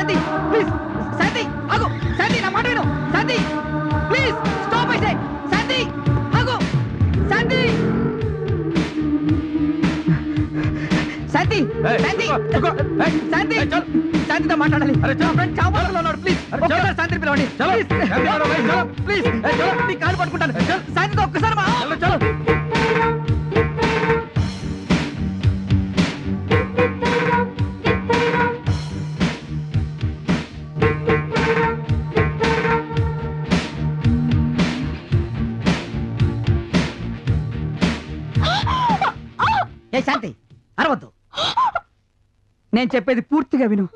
శాంతి please శాంతి ఆగు శాంతి నా మాట విను శాంతి ప్లీజ్ స్టాప్ అయితే శాంతి ఆగు శాంతి శాంతి శాంతి శాంతి శాంతితో మాట్లాడాలి చావులో ఉన్నాడు ప్లీజ్ ఒక్కసారి శాంతిని పిలవండి ప్లీజ్ నీ కాలు పట్టుకుంటాను శాంతితో ఒక్కసారి ఏ శాంతి అరవద్దు నేను చెప్పేది పూర్తిగా విను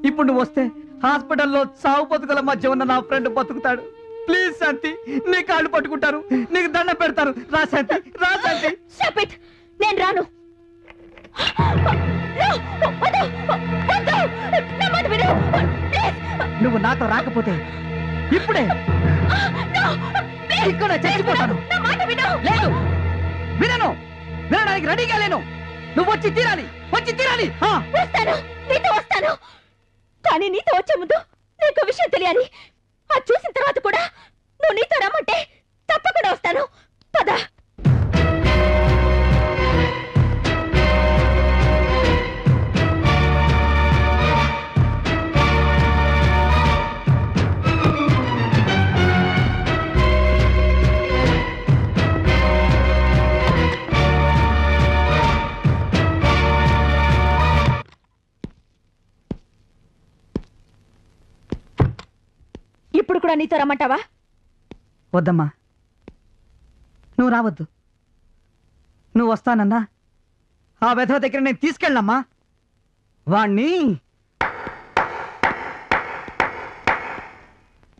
ఇప్పుడు నువ్వు వస్తే హాస్పిటల్లో చావు బతుకుల మధ్య ఉన్న నా ఫ్రెండ్ బతుకుతాడు ప్లీజ్ శాంతి నీ కాళ్ళు పట్టుకుంటారు నీకు దండం పెడతారు రా శాంతి రా శాంతి నేను రాను నువ్వు నాతో రాకపోతే ఇప్పుడే ఇక్కడ చచ్చిపోతాను లేదు వినను వినడానికి రెడీగా లేను నువ్వు వచ్చి తీరాలి వస్తాను నీతో వస్తాను కానీ నీతో వచ్చే ముందు నీకు విషయం తెలియాలి అది చూసిన తర్వాత కూడా నువ్వు నీతో రమ్మంటే తప్పకుండా వస్తాను పద ఇప్పుడు కూడా నీతో రమ్మంటావా వద్దమ్మా నువ్వు రావద్దు నువ్వు వస్తానన్నా ఆ వెధవ దగ్గర నేను తీసుకెళ్ళమ్మా వాణ్ణి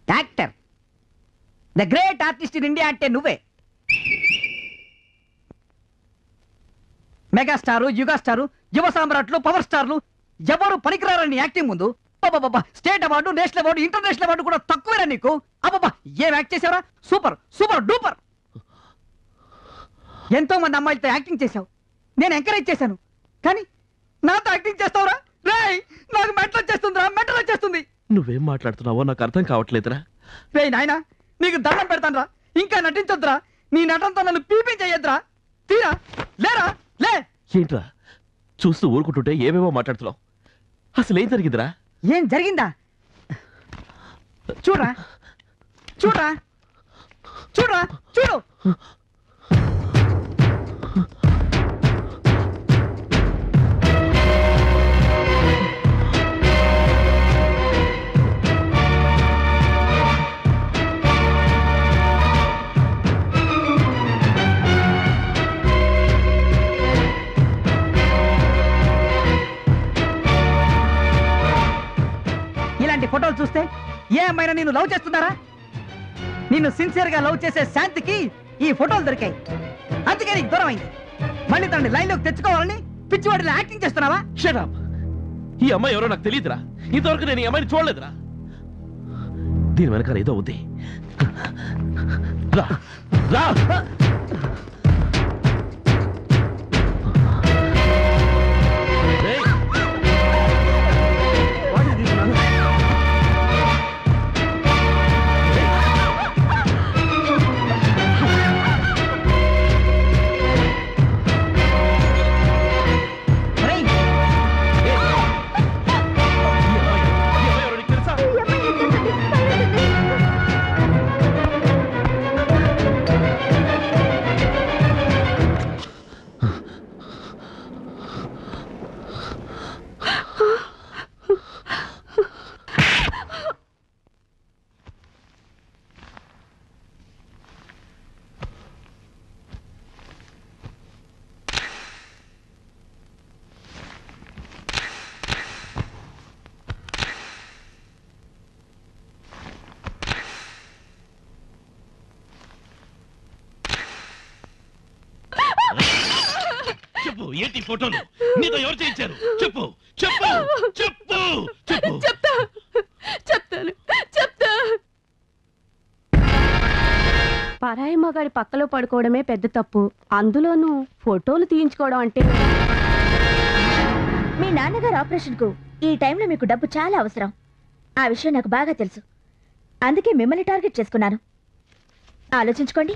actor the great artist in India అంటే నువ్వే మెగాస్టారు యుగాస్టారు యువ సామ్రాట్లు పవర్ స్టార్లు ఎవరు పనికిరారని యాక్టింగ్ ముందు state award national award international award కూడా తక్కువేనా నీకు అబ్బా ఏం యాక్ట్ చేసావరా సూపర్ సూపర్ డూపర్ ఎంతో మంది అమ్మాయిలతో యాక్టింగ్ చేశావు నేను ఎంకరేజ్ చేశాను కానీ నాతో యాక్టింగ్ చేస్తావురా రేయ్ నాకు మెంటల్ వచ్చేస్తుంది నువ్వేం మాట్లాడుతున్నావో నాకు అర్థం కావట్లేదురా రేయ్ నాయనా నీకు దండం పెడతానురా ఇంకా నటించొద్దురా నీ నటనతో నన్ను పీపించేయద్దురా తీరా లేరా లే ఏంట్రా చూస్తూ ఊరుకుంటుంటే ఏమేమో మాట్లాడుతున్నావు అసలు ఏం జరిగిందిరా ఏం జరిగిందా చూడరా చూడరా చూడరా చూడు ఫోటోలు చూస్తే ఏ అమ్మాయినా నిన్ను లవ్ చేస్తున్నారా నిన్ను సిన్సియర్ గా లవ్ చేసే శాంతికి ఈ ఫోటోలు దొరికాయి అందుకే నీకు దూరం అయింది మళ్ళీ తనని లైన్ లోకి తెచ్చుకోవాలని పిచ్చివాడిలో యాక్టింగ్ చేస్తున్నావా షట్ అప్ ఈ అమ్మాయి ఎవరో నాకు తెలియదురా ఇంతవరకు నేను ఈ అమ్మాయిని చూడలేదురా దీని వెనకాల ఏదో ఉంది రా రా చెప్పు ఏంటి ఫోటోలు నీతో ఎవరు చేయించారు చెప్పు చెప్పు చెప్పు చెప్పు చెప్తాను పరాయి మగాడి పక్కలో పడుకోవడమే పెద్ద తప్పు అందులోనూ ఫోటోలు తీయించుకోవడం అంటే మీ నాన్నగారు ఆపరేషన్ కు ఈ టైంలో మీకు డబ్బు చాలా అవసరం ఆ విషయం నాకు బాగా తెలుసు. అందుకే మిమ్మల్ని టార్గెట్ చేసుకున్నాను. ఆలోచించుకోండి.